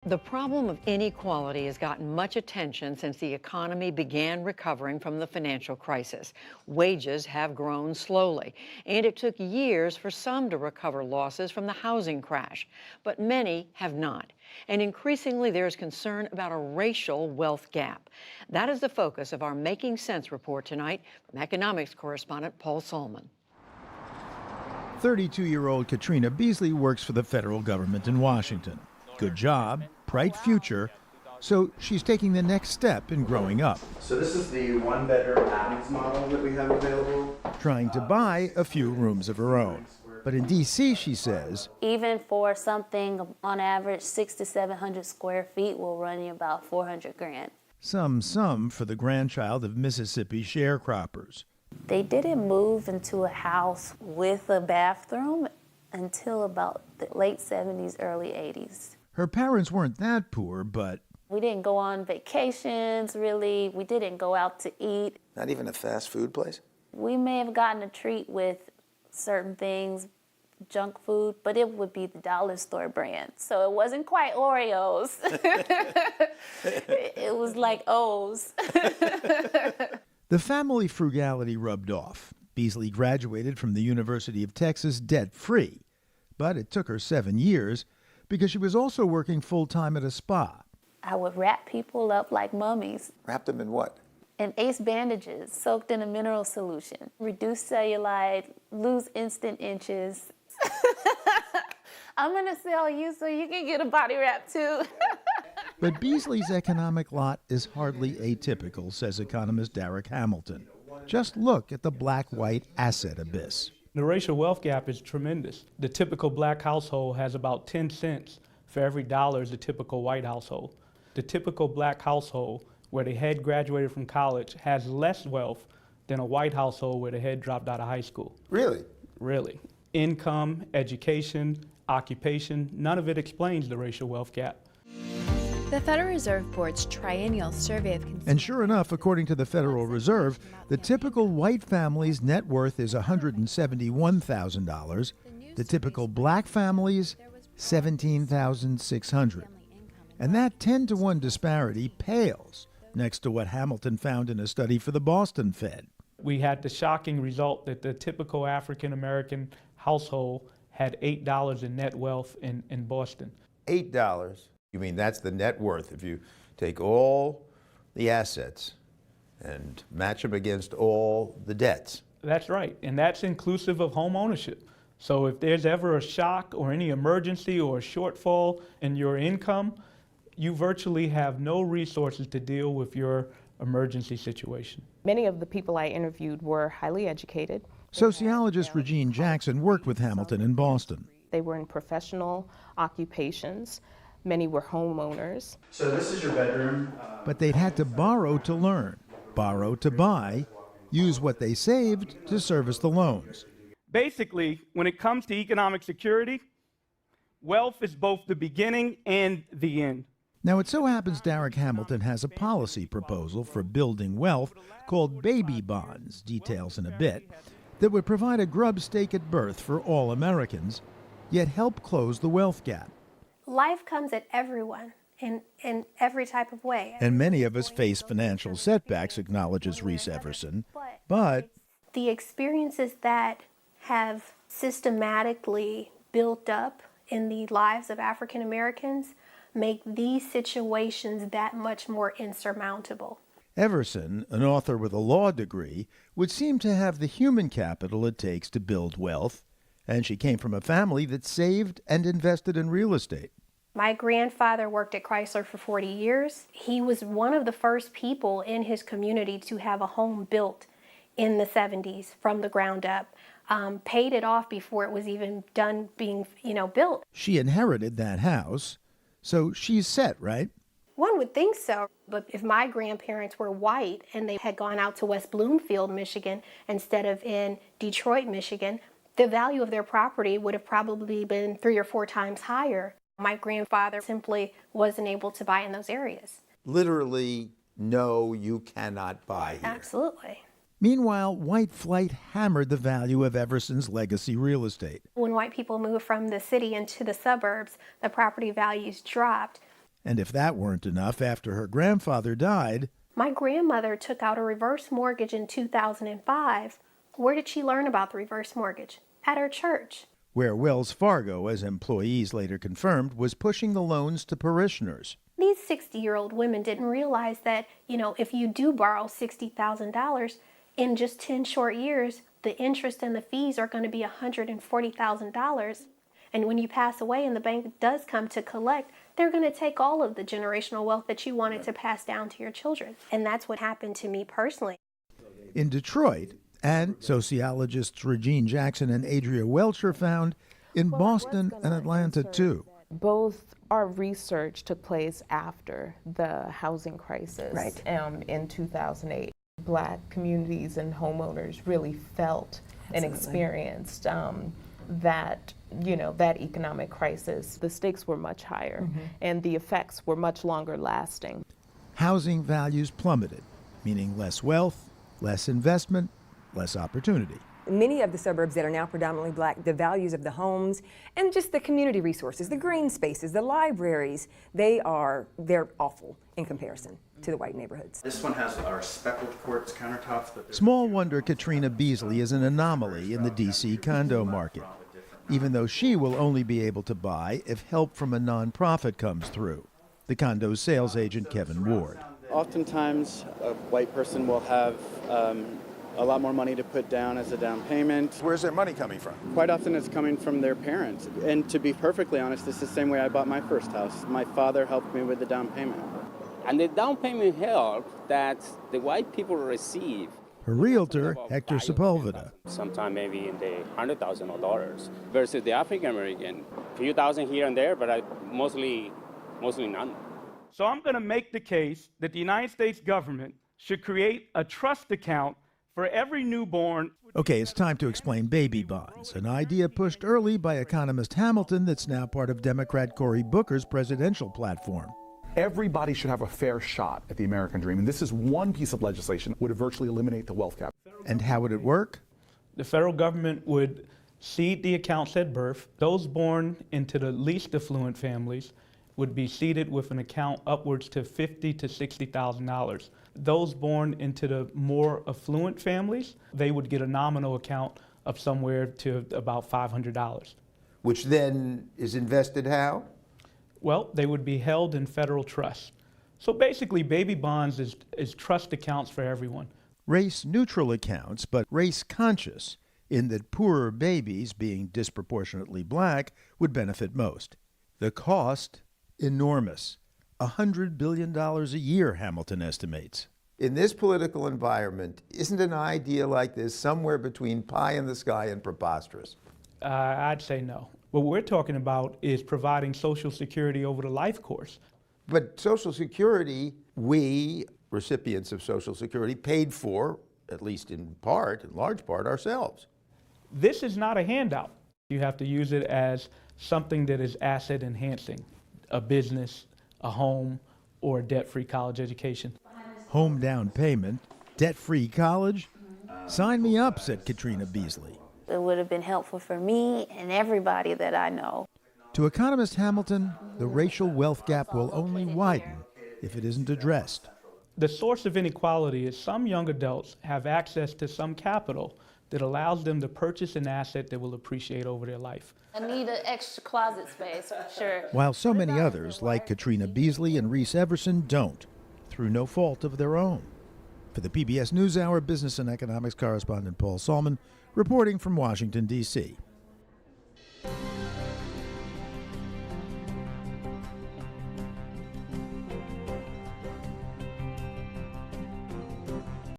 The problem of inequality has gotten much attention since the economy began recovering from the financial crisis. Wages have grown slowly, and it took years for some to recover losses from the housing crash, but many have not. And increasingly, there is concern about a racial wealth gap. That is the focus of our Making Sense report tonight from economics correspondent Paul Solman. 32-year-old Katrina Beasley works for the federal government in Washington. Good job, bright future, so she's taking the next step in growing up. So this is the one-bedroom Adams model that we have available. Trying to buy a few rooms of her own. But in D.C., she says, even for something on average 600 to 700 square feet will run you about 400 grand. Some for the grandchild of Mississippi sharecroppers. They didn't move into a house with a bathroom until about the late 70s, early 80s. Her parents weren't that poor, but we didn't go on vacations, really. We didn't go out to eat. Not even a fast food place? We may have gotten a treat with certain things, junk food, but it would be the dollar store brand. So it wasn't quite Oreos. It was like O's. The family frugality rubbed off. Beasley graduated from the University of Texas debt-free, but it took her 7 years because she was also working full-time at a spa. I would wrap people up like mummies. Wrap them in what? In ace bandages, soaked in a mineral solution. Reduce cellulite, lose instant inches. I'm gonna sell you so you can get a body wrap too. But Beasley's economic lot is hardly atypical, says economist Derek Hamilton. Just look at the black-white asset abyss. The racial wealth gap is tremendous. The typical black household has about 10 cents for every dollar as the typical white household. The typical black household where the head graduated from college has less wealth than a white household where the head dropped out of high school. Really? Really. Income, education, occupation, none of it explains the racial wealth gap. The Federal Reserve Board's triennial survey of consumers. And sure enough, according to the Federal Reserve, the typical white family's net worth is $171,000. The typical black family's $17,600. And that 10-to-1 disparity pales next to what Hamilton found in a study for the Boston Fed. We had the shocking result that the typical African American household had $8 in net wealth in Boston. $8. You mean that's the net worth if you take all the assets and match them against all the debts? That's right, and that's inclusive of home ownership. So if there's ever a shock or any emergency or a shortfall in your income, you virtually have no resources to deal with your emergency situation. Many of the people I interviewed were highly educated. Sociologist Regine Jackson worked with Hamilton in Boston. They were in professional occupations. Many were homeowners. So this is your bedroom. But they'd had to borrow to learn, borrow to buy, use what they saved to service the loans. Basically, when it comes to economic security, wealth is both the beginning and the end. Now, it so happens Derek Hamilton has a policy proposal for building wealth called baby bonds, details in a bit, that would provide a grub stake at birth for all Americans, yet help close the wealth gap. Life comes at everyone in every type of way. And many of us face financial setbacks, acknowledges Reese Everson, but the experiences that have systematically built up in the lives of African Americans make these situations that much more insurmountable. Everson, an author with a law degree, would seem to have the human capital it takes to build wealth, and she came from a family that saved and invested in real estate. My grandfather worked at Chrysler for 40 years. He was one of the first people in his community to have a home built in the 70s from the ground up. Paid it off before it was even done being, built. She inherited that house, so she's set, right? One would think so, but if my grandparents were white and they had gone out to West Bloomfield, Michigan, instead of in Detroit, Michigan, the value of their property would have probably been 3 or 4 times higher. My grandfather simply wasn't able to buy in those areas. Literally, no, you cannot buy here. Absolutely. Meanwhile, white flight hammered the value of Everson's legacy real estate. When white people moved from the city into the suburbs, the property values dropped. And if that weren't enough, after her grandfather died, My grandmother took out a reverse mortgage in 2005. Where did she learn about the reverse mortgage? At her church. where Wells Fargo, as employees later confirmed, was pushing the loans to parishioners. These 60-year-old women didn't realize that, if you do borrow $60,000, in just 10 short years, the interest and the fees are going to be $140,000. And when you pass away and the bank does come to collect, they're going to take all of the generational wealth that you wanted to pass down to your children. And that's what happened to me personally. In Detroit, and sociologists Regine Jackson and Adria Welcher found in Boston and Atlanta, too. Both our research took place after the housing crisis in 2008. Black communities and homeowners really felt and experienced that economic crisis. The stakes were much higher and the effects were much longer lasting. Housing values plummeted, meaning less wealth, less investment, less opportunity. Many of the suburbs that are now predominantly black, the values of the homes and just the community resources, the green spaces, the libraries, they're awful in comparison to the white neighborhoods. This one has our speckled quartz countertops. But Small wonder Katrina Beasley is an anomaly in the D.C. condo market, even though she will only be able to buy if help from a nonprofit comes through. The condo's sales agent, Kevin Ward. Oftentimes, a white person will have a lot more money to put down as a down payment. Where's their money coming from? Quite often it's coming from their parents. And to be perfectly honest, it's the same way I bought my first house. My father helped me with the down payment. And the down payment help that the white people receive. Her realtor, Hector Sepulveda. Sometime maybe in the $100,000 versus the African American, a few thousand here and there, but mostly none. So I'm going to make the case that the United States government should create a trust account for every newborn. Okay, it's time to explain baby bonds, an idea pushed early by economist Hamilton that's now part of Democrat Cory Booker's presidential platform. Everybody should have a fair shot at the American dream, and this is one piece of legislation that would virtually eliminate the wealth gap. And how would it work? The federal government would seed the accounts at birth. Those born into the least affluent families would be seeded with an account upwards to $50,000 to $60,000. Those born into the more affluent families, they would get a nominal account of somewhere to about $500. Which then is invested how? Well, they would be held in federal trust. So basically, baby bonds is trust accounts for everyone. Race-neutral accounts, but race-conscious, in that poorer babies, being disproportionately black, would benefit most. The cost, enormous. $100 billion a year, Hamilton estimates. In this political environment, isn't an idea like this somewhere between pie in the sky and preposterous? I'd say no. What we're talking about is providing Social Security over the life course. But Social Security, we, recipients of Social Security, paid for, at least in large part, ourselves. This is not a handout. You have to use it as something that is asset enhancing, a business, a home, or a debt-free college education. Home down payment, debt-free college? Sign me up, said Katrina Beasley. It would have been helpful for me and everybody that I know. To economist Hamilton, the racial wealth gap will only widen if it isn't addressed. The source of inequality is some young adults have access to some capital that allows them to purchase an asset that will appreciate over their life. I need an extra closet space, for sure. While so many others, like Katrina Beasley and Reese Everson, don't, through no fault of their own. For the PBS NewsHour, business and economics correspondent Paul Salman, reporting from Washington, D.C.